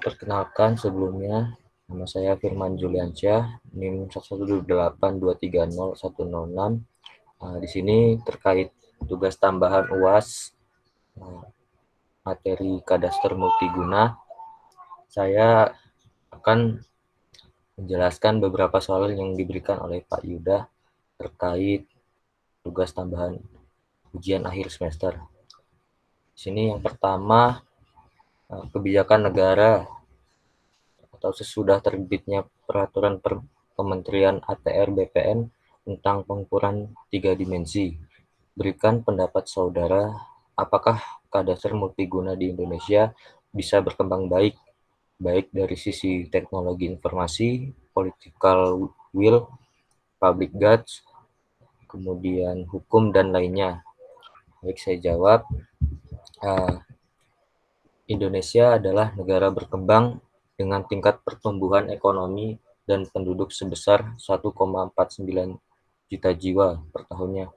Perkenalkan sebelumnya, nama saya Firman Juliansyah, NIM 118230106. Di sini terkait tugas tambahan UAS materi kadaster multiguna, saya akan menjelaskan beberapa soal yang diberikan oleh Pak Yuda terkait tugas tambahan ujian akhir semester. Di sini yang pertama, kebijakan negara atau sesudah terbitnya peraturan Kementerian ATR BPN tentang pengukuran 3 dimensi. Berikan pendapat saudara, apakah kadaster multiguna di Indonesia bisa berkembang baik dari sisi teknologi informasi, political will, public goods, kemudian hukum dan lainnya. Baik, saya jawab. Indonesia adalah negara berkembang dengan tingkat pertumbuhan ekonomi dan penduduk sebesar 1,49 juta jiwa per tahunnya.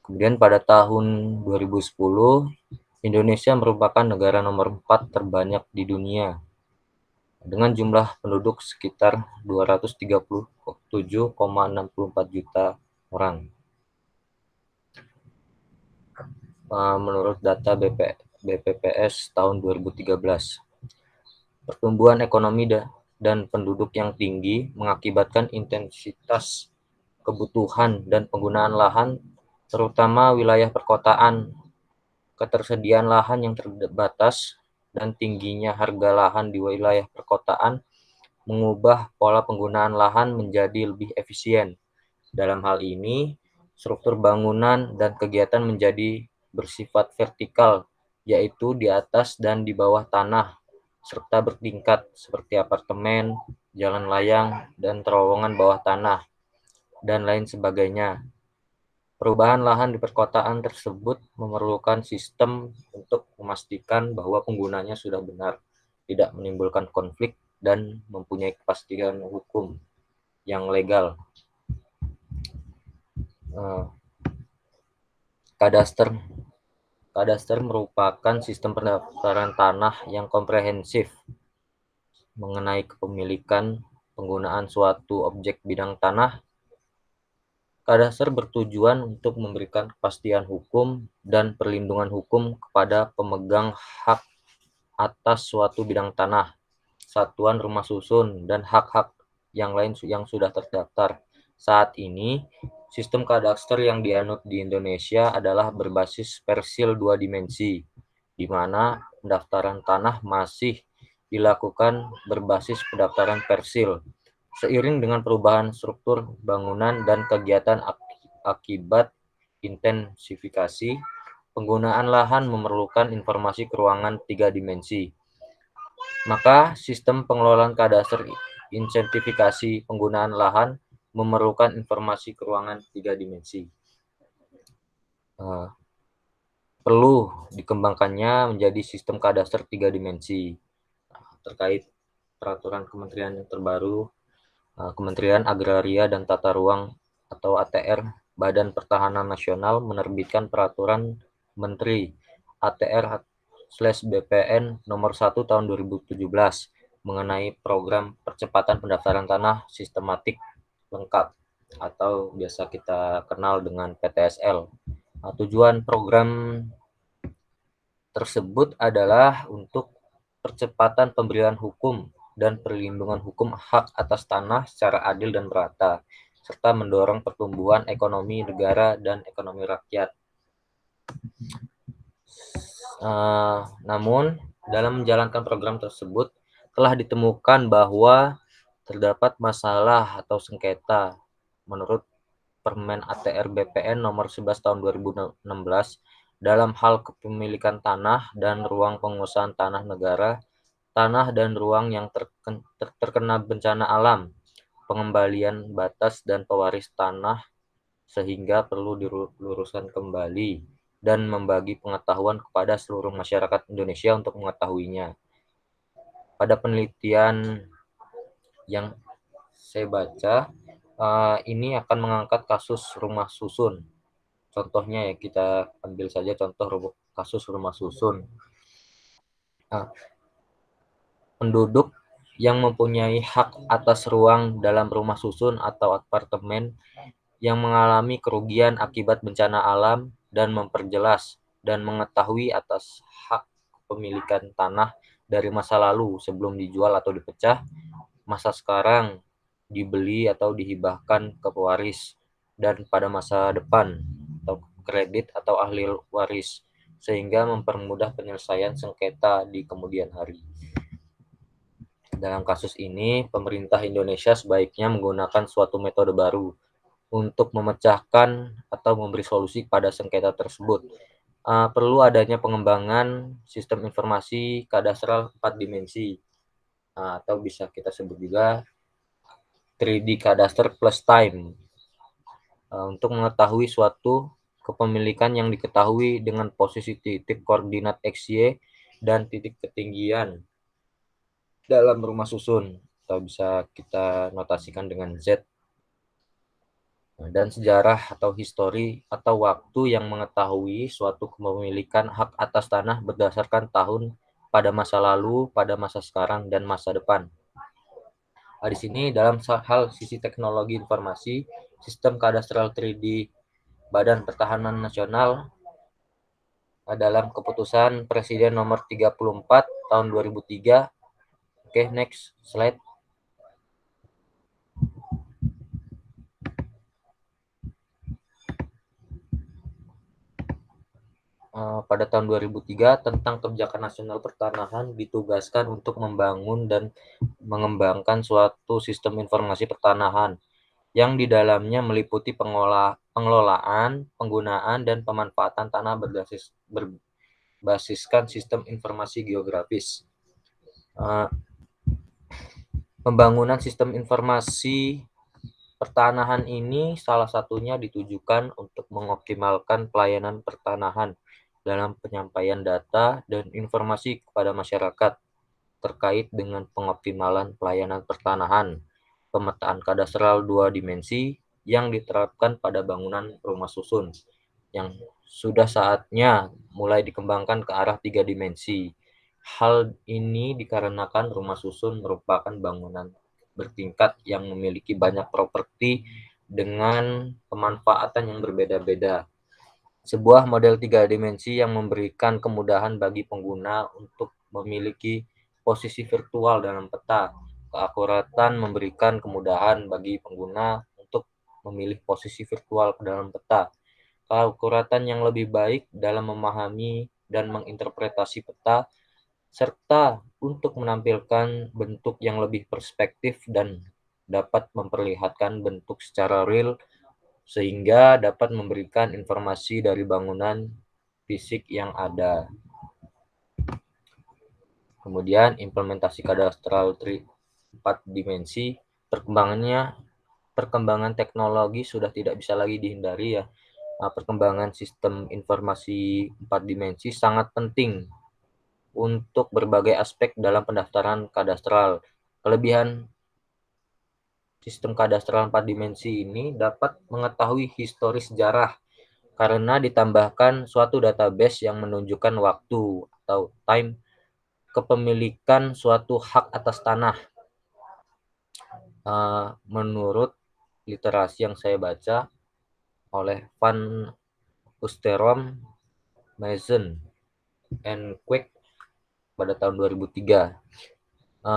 Kemudian pada tahun 2010, Indonesia merupakan negara nomor 4 terbanyak di dunia dengan jumlah penduduk sekitar 237,64 juta orang. Menurut data BPPS tahun 2013. Pertumbuhan ekonomi dan penduduk yang tinggi mengakibatkan intensitas kebutuhan dan penggunaan lahan, terutama wilayah perkotaan. Ketersediaan lahan yang terbatas dan tingginya harga lahan di wilayah perkotaan mengubah pola penggunaan lahan menjadi lebih efisien. Dalam hal ini, struktur bangunan dan kegiatan menjadi bersifat vertikal, yaitu di atas dan di bawah tanah, serta bertingkat seperti apartemen, jalan layang, dan terowongan bawah tanah, dan lain sebagainya. Perubahan lahan di perkotaan tersebut memerlukan sistem untuk memastikan bahwa penggunanya sudah benar, tidak menimbulkan konflik, dan mempunyai kepastian hukum yang legal. Kadaster merupakan sistem pendaftaran tanah yang komprehensif mengenai kepemilikan penggunaan suatu objek bidang tanah. Kadaster bertujuan untuk memberikan kepastian hukum dan perlindungan hukum kepada pemegang hak atas suatu bidang tanah, satuan rumah susun, dan hak-hak yang lain yang sudah terdaftar. Saat ini, sistem kadaster yang dianut di Indonesia adalah berbasis persil 2 dimensi, di mana pendaftaran tanah masih dilakukan berbasis pendaftaran persil. Seiring dengan perubahan struktur bangunan dan kegiatan akibat intensifikasi, penggunaan lahan memerlukan informasi keuangan 3 dimensi. Maka sistem pengelolaan kadaster insentifikasi penggunaan lahan memerlukan informasi keuangan 3 dimensi. Perlu dikembangkannya menjadi sistem kadaster 3 dimensi. Terkait peraturan kementerian yang terbaru, Kementerian Agraria dan Tata Ruang atau ATR, Badan Pertahanan Nasional menerbitkan peraturan Menteri ATR/BPN nomor 1 tahun 2017 mengenai program percepatan pendaftaran tanah sistematik lengkap atau biasa kita kenal dengan PTSL. Tujuan program tersebut adalah untuk percepatan pemberian hukum dan perlindungan hukum hak atas tanah secara adil dan merata, serta mendorong pertumbuhan ekonomi negara dan ekonomi rakyat. Namun, dalam menjalankan program tersebut, telah ditemukan bahwa terdapat masalah atau sengketa menurut Permen ATR BPN nomor 11 tahun 2016 dalam hal kepemilikan tanah dan ruang penguasaan tanah negara, tanah dan ruang yang terkena bencana alam, pengembalian batas dan pewaris tanah, sehingga perlu diluruskan kembali dan membagi pengetahuan kepada seluruh masyarakat Indonesia untuk mengetahuinya. Pada penelitian yang saya baca, ini akan mengangkat kasus rumah susun. Contohnya ya, kita ambil saja contoh kasus rumah susun. Penduduk yang mempunyai hak atas ruang dalam rumah susun atau apartemen yang mengalami kerugian akibat bencana alam dan memperjelas dan mengetahui atas hak kepemilikan tanah dari masa lalu sebelum dijual atau dipecah, masa sekarang dibeli atau dihibahkan ke pewaris, dan pada masa depan atau kredit atau ahli waris, sehingga mempermudah penyelesaian sengketa di kemudian hari. Dalam kasus ini, pemerintah Indonesia sebaiknya menggunakan suatu metode baru untuk memecahkan atau memberi solusi pada sengketa tersebut. Perlu adanya pengembangan sistem informasi kadastral 4 dimensi, atau bisa kita sebut juga 3D Cadastre plus Time, untuk mengetahui suatu kepemilikan yang diketahui dengan posisi titik koordinat XY dan titik ketinggian dalam rumah susun, atau bisa kita notasikan dengan Z, dan sejarah atau histori atau waktu yang mengetahui suatu kepemilikan hak atas tanah berdasarkan tahun pada masa lalu, pada masa sekarang, dan masa depan. Di sini dalam hal sisi teknologi informasi, sistem kadastral 3D Badan Pertahanan Nasional dalam keputusan Presiden nomor 34 tahun 2003. Oke, next slide. Pada tahun 2003 tentang Kebijakan Nasional Pertanahan ditugaskan untuk membangun dan mengembangkan suatu sistem informasi pertanahan yang di dalamnya meliputi pengelolaan, penggunaan, dan pemanfaatan tanah berbasiskan sistem informasi geografis. Pembangunan sistem informasi pertanahan ini salah satunya ditujukan untuk mengoptimalkan pelayanan pertanahan dalam penyampaian data dan informasi kepada masyarakat terkait dengan pengoptimalan pelayanan pertanahan, pemetaan kadastral 2 dimensi yang diterapkan pada bangunan rumah susun, yang sudah saatnya mulai dikembangkan ke arah 3 dimensi. Hal ini dikarenakan rumah susun merupakan bangunan bertingkat yang memiliki banyak properti dengan pemanfaatan yang berbeda-beda. Sebuah model 3 dimensi yang memberikan kemudahan bagi pengguna untuk memiliki posisi virtual dalam peta. Keakuratan memberikan kemudahan bagi pengguna untuk memilih posisi virtual dalam peta. Keakuratan yang lebih baik dalam memahami dan menginterpretasi peta, serta untuk menampilkan bentuk yang lebih perspektif dan dapat memperlihatkan bentuk secara real, sehingga dapat memberikan informasi dari bangunan fisik yang ada. Kemudian implementasi kadastral 4 dimensi, perkembangan teknologi sudah tidak bisa lagi dihindari ya. Perkembangan sistem informasi 4 dimensi sangat penting untuk berbagai aspek dalam pendaftaran kadastral. Kelebihan sistem kadastral 4 dimensi ini dapat mengetahui histori sejarah karena ditambahkan suatu database yang menunjukkan waktu atau time kepemilikan suatu hak atas tanah. Menurut literasi yang saya baca oleh Van Oosterom, Mason, and Quick pada tahun 2003.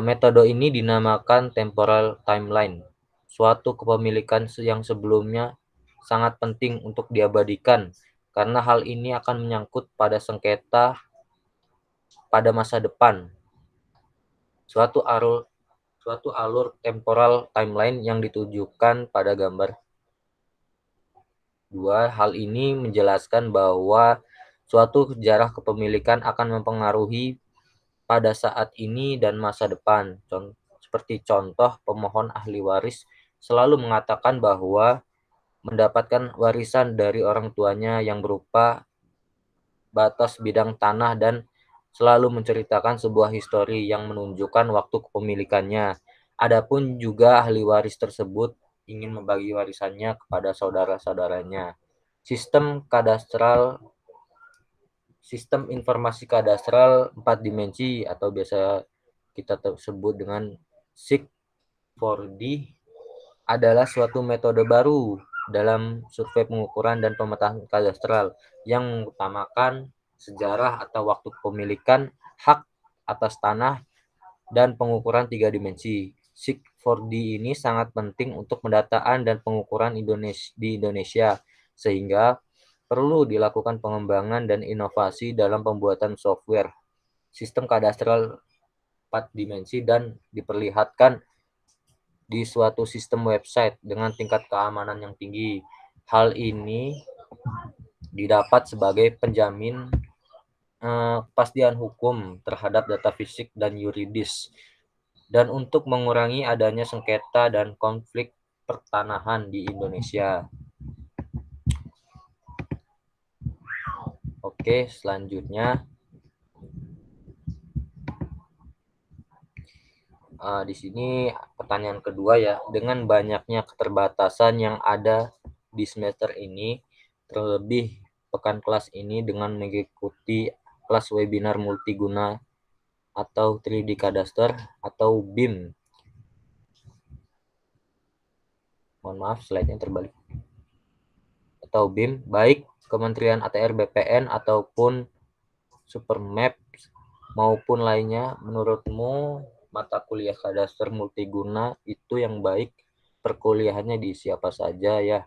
Metode ini dinamakan temporal timeline, suatu kepemilikan yang sebelumnya sangat penting untuk diabadikan karena hal ini akan menyangkut pada sengketa pada masa depan. Suatu alur temporal timeline yang ditujukan pada gambar 2. Hal ini menjelaskan bahwa suatu sejarah kepemilikan akan mempengaruhi pada saat ini dan masa depan. Seperti contoh, pemohon ahli waris selalu mengatakan bahwa mendapatkan warisan dari orang tuanya yang berupa batas bidang tanah dan selalu menceritakan sebuah histori yang menunjukkan waktu kepemilikannya. Adapun juga ahli waris tersebut ingin membagi warisannya kepada saudara-saudaranya. Sistem informasi kadastral 4 dimensi atau biasa kita sebut dengan SIG4D adalah suatu metode baru dalam survei pengukuran dan pemetaan kadastral yang mengutamakan sejarah atau waktu kepemilikan hak atas tanah dan pengukuran 3 dimensi. SIG4D ini sangat penting untuk pendataan dan pengukuran di Indonesia, sehingga perlu dilakukan pengembangan dan inovasi dalam pembuatan software sistem kadastral 4 dimensi dan diperlihatkan di suatu sistem website dengan tingkat keamanan yang tinggi. Hal ini didapat sebagai penjamin kepastian hukum terhadap data fisik dan yuridis, dan untuk mengurangi adanya sengketa dan konflik pertanahan di Indonesia. Oke, selanjutnya di sini pertanyaan kedua ya, dengan banyaknya keterbatasan yang ada di semester ini, terlebih pekan kelas ini dengan mengikuti kelas webinar multiguna atau 3D Kadaster atau BIM. Mohon maaf, slide-nya terbalik. Atau BIM, baik Kementerian ATR BPN ataupun Supermap maupun lainnya, menurutmu mata kuliah kadaster multiguna itu yang baik perkuliahannya di siapa saja ya,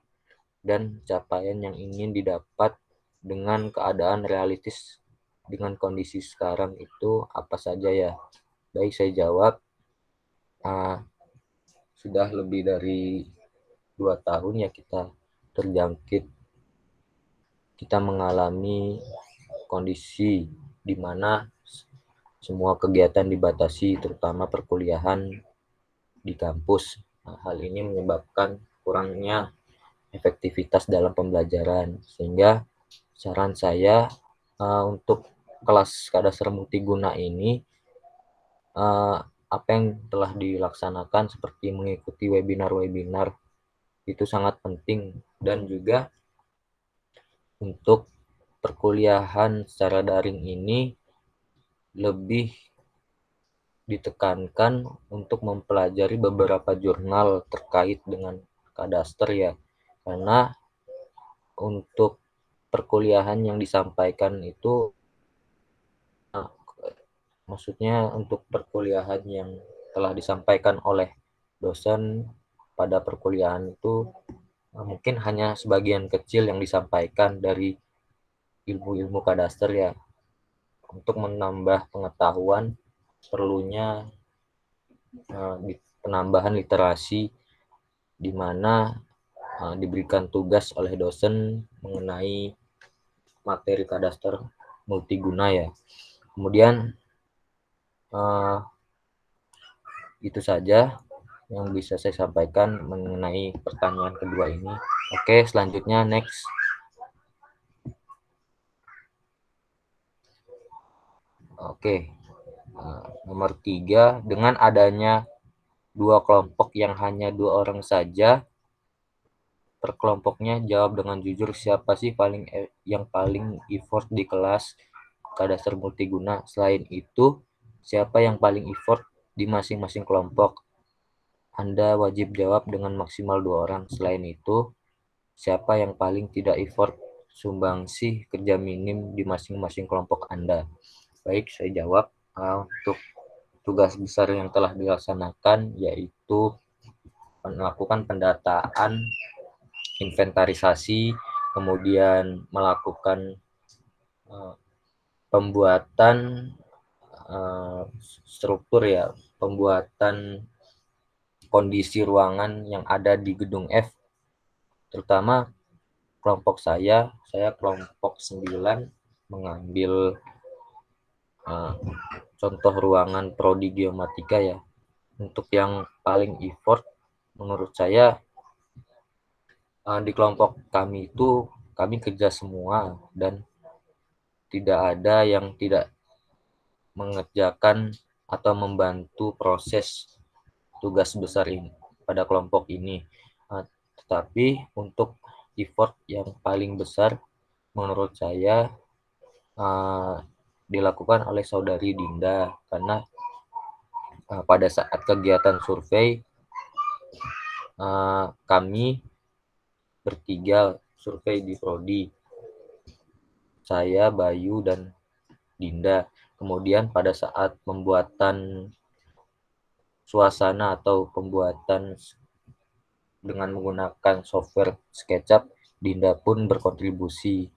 dan capaian yang ingin didapat dengan keadaan realistis dengan kondisi sekarang itu apa saja ya? Baik, saya jawab. Sudah lebih dari 2 tahun ya kita terjangkit, kita mengalami kondisi di mana semua kegiatan dibatasi, terutama perkuliahan di kampus. Nah, hal ini menyebabkan kurangnya efektivitas dalam pembelajaran, sehingga saran saya untuk kelas kadastra multiguna ini, apa yang telah dilaksanakan seperti mengikuti webinar-webinar itu sangat penting, dan juga untuk perkuliahan secara daring ini lebih ditekankan untuk mempelajari beberapa jurnal terkait dengan kadaster ya, karena untuk perkuliahan yang disampaikan itu maksudnya untuk perkuliahan yang telah disampaikan oleh dosen pada perkuliahan itu mungkin hanya sebagian kecil yang disampaikan dari ilmu-ilmu kadaster ya. Untuk menambah pengetahuan perlunya penambahan literasi, di mana diberikan tugas oleh dosen mengenai materi kadaster multiguna ya. Kemudian itu saja yang bisa saya sampaikan mengenai pertanyaan kedua ini. Oke, selanjutnya next. Oke, nomor 3, dengan adanya 2 kelompok yang hanya 2 orang saja per kelompoknya, jawab dengan jujur siapa sih yang paling effort di kelas kadaster multiguna. Selain itu, siapa yang paling effort di masing-masing kelompok? Anda wajib jawab dengan maksimal 2 orang. Selain itu, siapa yang paling tidak effort sumbangsih kerja minim di masing-masing kelompok Anda? Baik, saya jawab. Untuk tugas besar yang telah dilaksanakan yaitu melakukan pendataan, inventarisasi, kemudian melakukan pembuatan struktur ya, pembuatan kondisi ruangan yang ada di gedung F, terutama kelompok saya kelompok 9 mengambil contoh ruangan prodi geomatika ya. Untuk yang paling effort menurut saya di kelompok kami itu kami kerja semua dan tidak ada yang tidak mengerjakan atau membantu proses tugas besar ini pada kelompok ini. Tetapi untuk effort yang paling besar menurut saya dilakukan oleh saudari Dinda, karena pada saat kegiatan survei, kami bertiga survei di prodi, saya, Bayu, dan Dinda. Kemudian pada saat pembuatan suasana atau pembuatan dengan menggunakan software SketchUp, Dinda pun berkontribusi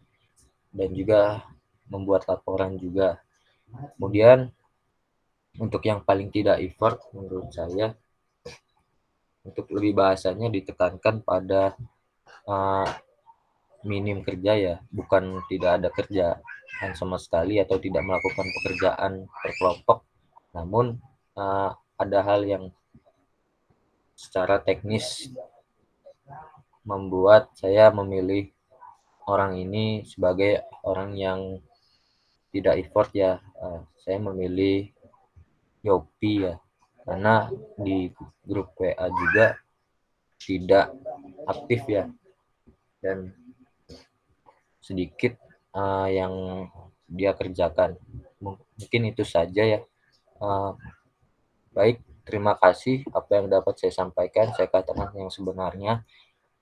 dan juga membuat laporan juga. Kemudian untuk yang paling tidak effort menurut saya, untuk lebih bahasanya ditekankan pada minim kerja ya, bukan tidak ada kerjaan sama sekali atau tidak melakukan pekerjaan berkelompok, namun ada hal yang secara teknis membuat saya memilih orang ini sebagai orang yang tidak effort ya. Saya memilih Yopi ya, karena di grup WA juga tidak aktif ya, dan sedikit yang dia kerjakan. Mungkin itu saja ya. Baik, terima kasih apa yang dapat saya sampaikan, saya katakan yang sebenarnya.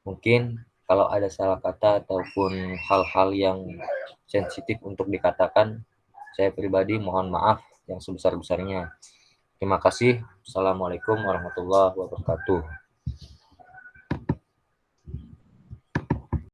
Mungkin kalau ada salah kata ataupun hal-hal yang sensitif untuk dikatakan, saya pribadi mohon maaf yang sebesar-besarnya. Terima kasih. Assalamualaikum warahmatullahi wabarakatuh.